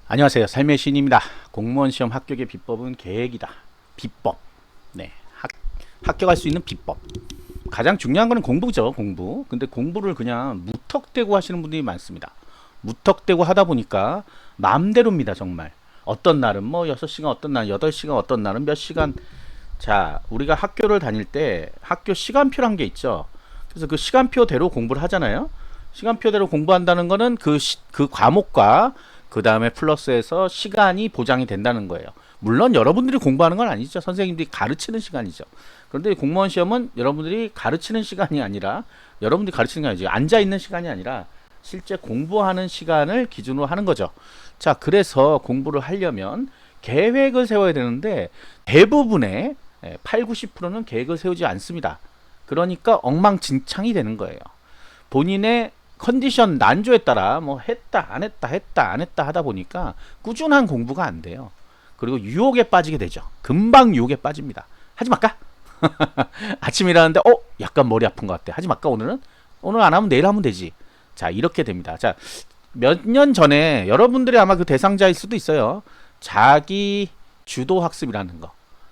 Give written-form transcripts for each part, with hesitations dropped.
안녕하세요. 삶의 신입니다. 공무원 시험 합격의 비법은 계획이다. 비법. 네. 합격할 수 있는 비법. 가장 중요한 거는 공부죠. 공부. 근데 공부를 그냥 무턱대고 하시는 분들이 많습니다. 무턱대고 하다 보니까 마음대로입니다. 정말. 어떤 날은 뭐 6시간, 어떤 날 8시간, 어떤 날은 몇 시간. 자, 우리가 학교를 다닐 때 학교 시간표란 게 있죠. 그래서 그 시간표대로 공부를 하잖아요. 시간표대로 공부한다는 거는 그 과목과 그 다음에 플러스해서 시간이 보장이 된다는 거예요. 물론 여러분들이 공부하는 건 아니죠. 선생님들이 가르치는 시간이죠. 그런데 공무원 시험은 여러분들이 가르치는 시간이 아니라 여러분들이 가르치는 게 아니죠. 앉아있는 시간이 아니라 실제 공부하는 시간을 기준으로 하는 거죠. 자, 그래서 공부를 하려면 계획을 세워야 되는데 대부분의 8, 90%는 계획을 세우지 않습니다. 그러니까 엉망진창이 되는 거예요. 본인의 컨디션 난조에 따라 뭐 했다 안 했다 했다 안 했다 하다 보니까 꾸준한 공부가 안 돼요. 그리고 유혹에 빠지게 되죠. 금방 유혹에 빠집니다. 하지 말까? 아침에 일어났는데 약간 머리 아픈 것 같아. 하지 말까? 오늘 안 하면 내일 하면 되지. 자, 이렇게 됩니다. 자, 몇 년 전에 여러분들이 아마 그 대상자일 수도 있어요. 자기 주도 학습이라는 거.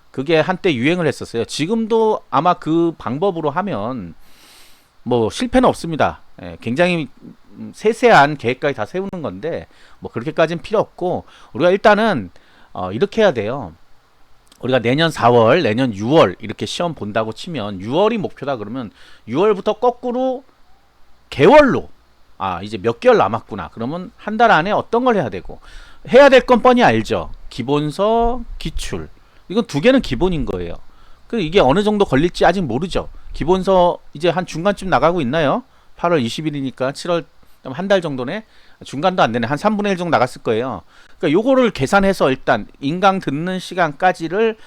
그게 한때 유행을 했었어요. 지금도 아마 그 방법으로 하면 뭐 실패는 없습니다. 굉장히 세세한 계획까지 다 세우는 건데 뭐 그렇게까지는 필요 없고, 우리가 일단은 이렇게 해야 돼요. 우리가 내년 4월, 내년 6월 이렇게 시험 본다고 치면 6월이 목표다 그러면 6월부터 거꾸로 개월로 이제 몇 개월 남았구나. 그러면 한 달 안에 어떤 걸 해야 되고, 해야 될 건 뻔히 알죠. 기본서, 기출. 이건 두 개는 기본인 거예요. 이게 어느 정도 걸릴지 아직 모르죠. 기본서 이제 한 중간쯤 나가고 있나요? 8월 20일이니까 7월 한 달 정도네. 중간도 안 되네. 한 3분의 1 정도 나갔을 거예요. 그러니까 요거를 계산해서 일단 인강 듣는 시간까지를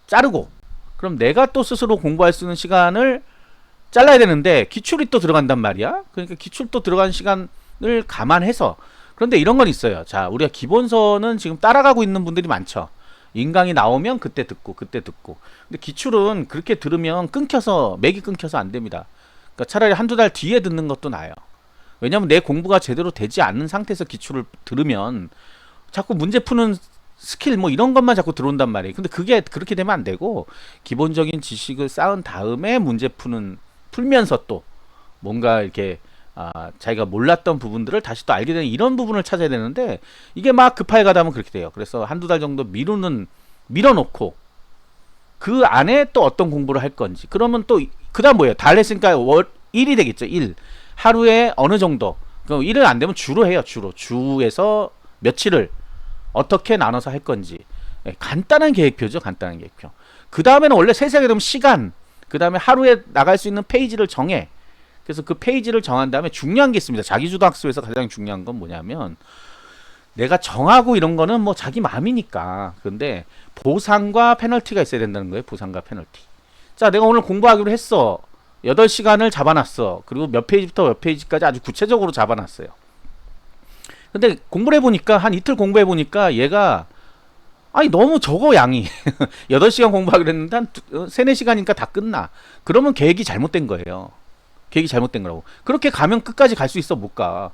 자르고, 그럼 내가 또 스스로 공부할 수 있는 시간을 잘라야 되는데 기출이 또 들어간단 말이야. 그러니까 기출 또 들어간 시간을 감안해서. 그런데 이런 건 있어요. 자, 우리가 기본서는 지금 따라가고 있는 분들이 많죠. 인강이 나오면 그때 듣고 근데 기출은 그렇게 들으면 맥이 끊겨서 안 됩니다. 그러니까 차라리 한두 달 뒤에 듣는 것도 나아요. 왜냐면 내 공부가 제대로 되지 않는 상태에서 기출을 들으면 자꾸 문제 푸는 스킬 뭐 이런 것만 자꾸 들어온단 말이에요. 근데 그게 그렇게 되면 안 되고, 기본적인 지식을 쌓은 다음에 풀면서 또 뭔가 이렇게 자기가 몰랐던 부분들을 다시 또 알게 되는 이런 부분을 찾아야 되는데, 이게 막 급하게 가다 보면 그렇게 돼요. 그래서 한두 달 정도 밀어놓고 그 안에 또 어떤 공부를 할 건지, 그러면 또 그 다음 뭐예요? 달 했으니까 월 1이 되겠죠. 1 하루에 어느 정도, 그럼 1은 안 되면 주로 해요. 주에서 며칠을 어떻게 나눠서 할 건지. 간단한 계획표죠. 간단한 계획표. 그 다음에는 원래 세세하게 되면 시간, 그 다음에 하루에 나갈 수 있는 페이지를 정해. 그래서 그 페이지를 정한 다음에 중요한 게 있습니다. 자기주도 학습에서 가장 중요한 건 뭐냐면, 내가 정하고 이런 거는 뭐 자기 마음이니까. 근데 보상과 페널티가 있어야 된다는 거예요. 보상과 페널티. 자, 내가 오늘 공부하기로 했어. 8시간을 잡아놨어. 그리고 몇 페이지부터 몇 페이지까지 아주 구체적으로 잡아놨어요. 근데 공부를 해보니까, 한 이틀 공부해보니까 얘가 너무 적어, 양이. 8시간 공부하기로 했는데 한 3, 4시간이니까 다 끝나. 그러면 계획이 잘못된 거예요. 계획이 잘못된 거라고. 그렇게 가면 끝까지 갈 수 있어? 못 가.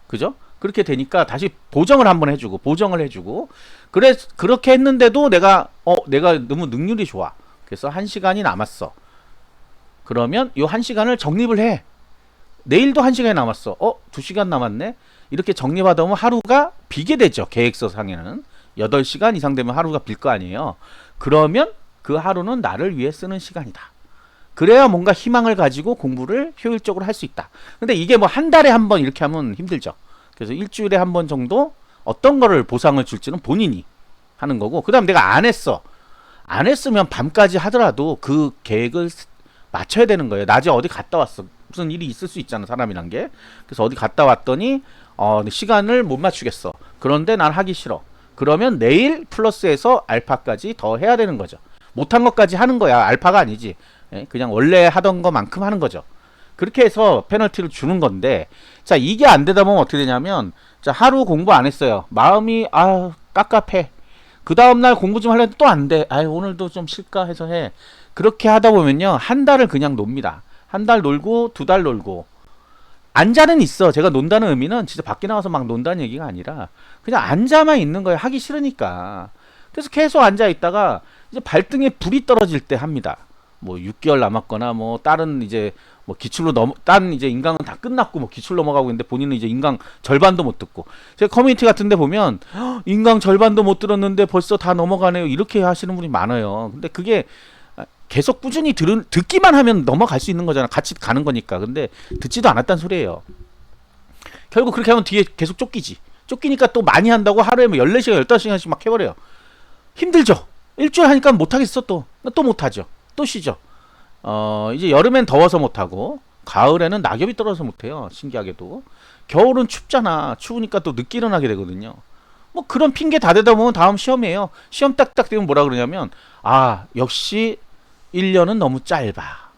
그죠? 그렇게 되니까 다시 보정을 해주고. 그렇게 했는데도 내가 너무 능률이 좋아. 그래서 1시간이 남았어. 그러면 요 1시간을 정립을 해. 내일도 1시간이 남았어. 2시간 남았네. 이렇게 정립하다 보면 하루가 비게 되죠. 계획서 상에는 8시간 이상 되면 하루가 빌 거 아니에요. 그러면 그 하루는 나를 위해 쓰는 시간이다. 그래야 뭔가 희망을 가지고 공부를 효율적으로 할 수 있다. 근데 이게 뭐 한 달에 한 번 이렇게 하면 힘들죠. 그래서 일주일에 한 번 정도 어떤 거를 보상을 줄지는 본인이 하는 거고, 그 다음 내가 안 했으면 밤까지 하더라도 그 계획을 맞춰야 되는 거예요. 낮에 어디 갔다 왔어. 무슨 일이 있을 수 있잖아, 사람이란 게. 그래서 어디 갔다 왔더니 시간을 못 맞추겠어. 그런데 난 하기 싫어. 그러면 내일 플러스해서 알파까지 더 해야 되는 거죠. 못한 것까지 하는 거야. 알파가 아니지. 그냥 원래 하던 것만큼 하는 거죠. 그렇게 해서 페널티를 주는 건데, 자, 이게 안 되다 보면 어떻게 되냐면, 자, 하루 공부 안 했어요. 마음이 깝깝해. 그 다음날 공부 좀 하려는데 또 안 돼. 오늘도 좀 쉴까 해서 해. 그렇게 하다 보면요, 한 달을 그냥 놉니다. 한 달 놀고 2달 놀고, 앉아는 있어. 제가 논다는 의미는 진짜 밖에 나가서 막 논다는 얘기가 아니라 그냥 앉아만 있는 거예요. 하기 싫으니까. 그래서 계속 앉아 있다가 이제 발등에 불이 떨어질 때 합니다. 뭐 6개월 남았거나 뭐 다른 이제 뭐 기출로 딴 이제 인강은 다 끝났고 뭐 기출 넘어가고 있는데 본인은 이제 인강 절반도 못 듣고, 제가 커뮤니티 같은 데 보면 인강 절반도 못 들었는데 벌써 다 넘어가네요 이렇게 하시는 분이 많아요. 근데 그게 계속 꾸준히 듣기만 하면 넘어갈 수 있는 거잖아. 같이 가는 거니까. 근데 듣지도 않았단 소리예요. 결국 그렇게 하면 뒤에 계속 쫓기지. 쫓기니까 또 많이 한다고 하루에 뭐 14시간 15시간씩 막 해버려요. 힘들죠. 일주일 하니까 못하겠어. 또 못하죠. 또 쉬죠. 이제 여름엔 더워서 못하고 가을에는 낙엽이 떨어져서 못해요. 신기하게도. 겨울은 춥잖아. 추우니까 또 늦게 일어나게 되거든요. 뭐 그런 핑계 다 대다 보면 다음 시험이에요. 시험 딱딱 되면 뭐라 그러냐면, 아 역시 1년은 너무 짧아.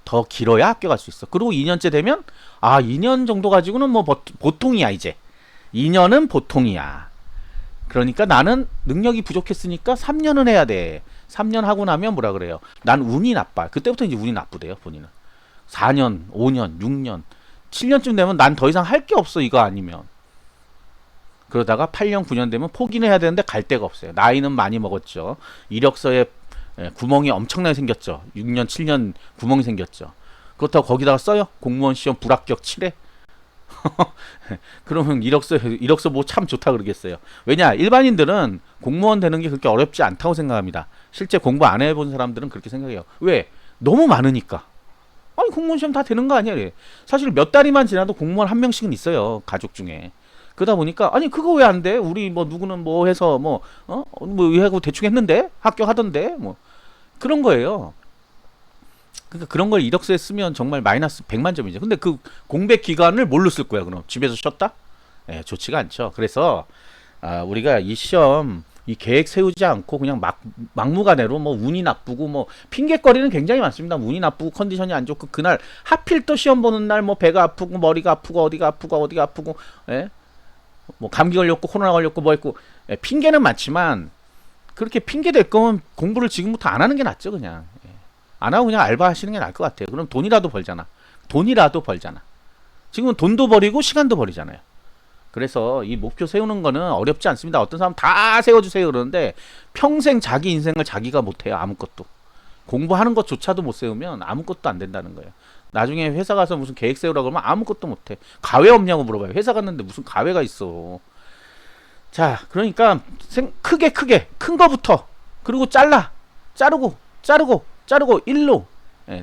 더 길어야 합격할 수 있어. 그리고 2년째 되면 2년 정도 가지고는 뭐 보통이야 이제. 2년은 보통이야. 그러니까 나는 능력이 부족했으니까 3년은 해야 돼. 3년 하고 나면 뭐라 그래요? 난 운이 나빠. 그때부터 이제 운이 나쁘대요, 본인은. 4년, 5년, 6년, 7년쯤 되면 난 더 이상 할 게 없어, 이거 아니면. 그러다가 8년, 9년 되면 포기는 해야 되는데 갈 데가 없어요. 나이는 많이 먹었죠. 이력서에 구멍이 엄청나게 생겼죠. 6년, 7년 구멍이 생겼죠. 그렇다고 거기다가 써요? 공무원 시험 불합격 7회? 그러면 이력서 뭐 참 좋다 그러겠어요. 왜냐, 일반인들은 공무원 되는 게 그렇게 어렵지 않다고 생각합니다. 실제 공부 안 해본 사람들은 그렇게 생각해요. 왜? 너무 많으니까. 아니 공무원 시험 다 되는 거 아니야? 사실 몇 달이만 지나도 공무원 한 명씩은 있어요, 가족 중에. 그러다 보니까 아니 그거 왜 안 돼? 우리 뭐 누구는 뭐 해서 뭐 하고 대충 했는데 합격하던데 뭐 그런 거예요. 그러니까 그런 걸 이력서에 쓰면 정말 마이너스 100만 점이죠. 근데 그 공백 기간을 뭘로 쓸 거야? 그럼 집에서 쉬었다? 좋지가 않죠. 그래서 우리가 이 시험 이 계획 세우지 않고 그냥 막무가내로 뭐 운이 나쁘고 뭐 핑계거리는 굉장히 많습니다. 운이 나쁘고 컨디션이 안 좋고 그날 하필 또 시험 보는 날 뭐 배가 아프고 머리가 아프고 어디가 아프고 뭐 감기 걸렸고 코로나 걸렸고 뭐 했고 핑계는 많지만 그렇게 핑계 댈 거면 공부를 지금부터 안 하는 게 낫죠. 그냥 안 하고 그냥 알바 하시는 게 나을 것 같아요. 그럼 돈이라도 벌잖아. 지금은 돈도 버리고 시간도 버리잖아요. 그래서 이 목표 세우는 거는 어렵지 않습니다. 어떤 사람 다 세워주세요 그러는데 평생 자기 인생을 자기가 못해요. 아무것도. 공부하는 것조차도 못 세우면 아무것도 안 된다는 거예요. 나중에 회사 가서 무슨 계획 세우라고 그러면 아무것도 못해. 가외 없냐고 물어봐요. 회사 갔는데 무슨 가외가 있어. 자, 그러니까 크게 큰 거부터, 그리고 자르고 일로.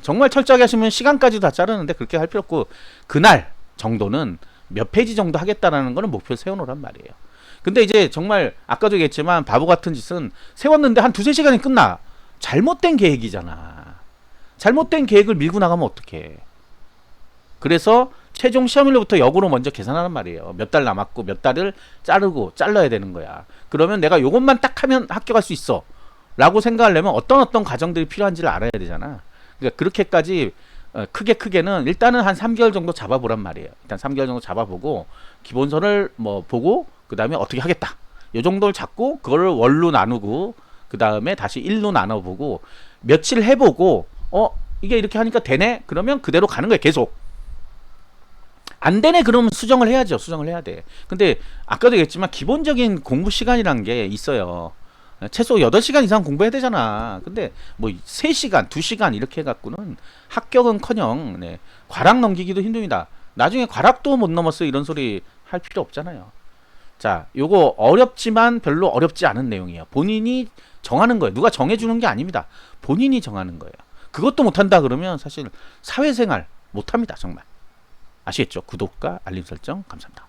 정말 철저하게 하시면 시간까지 다 자르는데 그렇게 할 필요 없고 그날 정도는 몇 페이지 정도 하겠다라는 거는 목표를 세워놓으란 말이에요. 근데 이제 정말 아까도 얘기했지만 바보 같은 짓은 세웠는데 한 2-3시간이 끝나. 잘못된 계획이잖아. 잘못된 계획을 밀고 나가면 어떡해. 그래서 최종 시험일로부터 역으로 먼저 계산하란 말이에요. 몇 달 남았고 몇 달을 잘라야 되는 거야. 그러면 내가 요것만 딱 하면 합격할 수 있어 라고 생각하려면 어떤 과정들이 필요한지를 알아야 되잖아. 그러니까 그렇게까지 크게는 일단은 한 3개월 정도 잡아보란 말이에요. 일단 3개월 정도 잡아보고 기본선을 뭐 보고 그 다음에 어떻게 하겠다. 요 정도를 잡고 그거를 월로 나누고 그 다음에 다시 일로 나눠보고 며칠 해보고 이게 이렇게 하니까 되네? 그러면 그대로 가는 거예요. 계속. 안 되네 그러면 수정을 해야죠. 수정을 해야 돼. 근데 아까도 얘기했지만 기본적인 공부 시간이란 게 있어요. 최소 8시간 이상 공부해야 되잖아. 근데 뭐 3시간, 2시간 이렇게 해갖고는 합격은커녕 과락 넘기기도 힘듭니다. 나중에 과락도 못 넘었어요. 이런 소리 할 필요 없잖아요. 자, 요거 어렵지만 별로 어렵지 않은 내용이에요. 본인이 정하는 거예요. 누가 정해주는 게 아닙니다. 본인이 정하는 거예요. 그것도 못한다 그러면 사실 사회생활 못합니다. 정말. 아시겠죠? 구독과 알림 설정 감사합니다.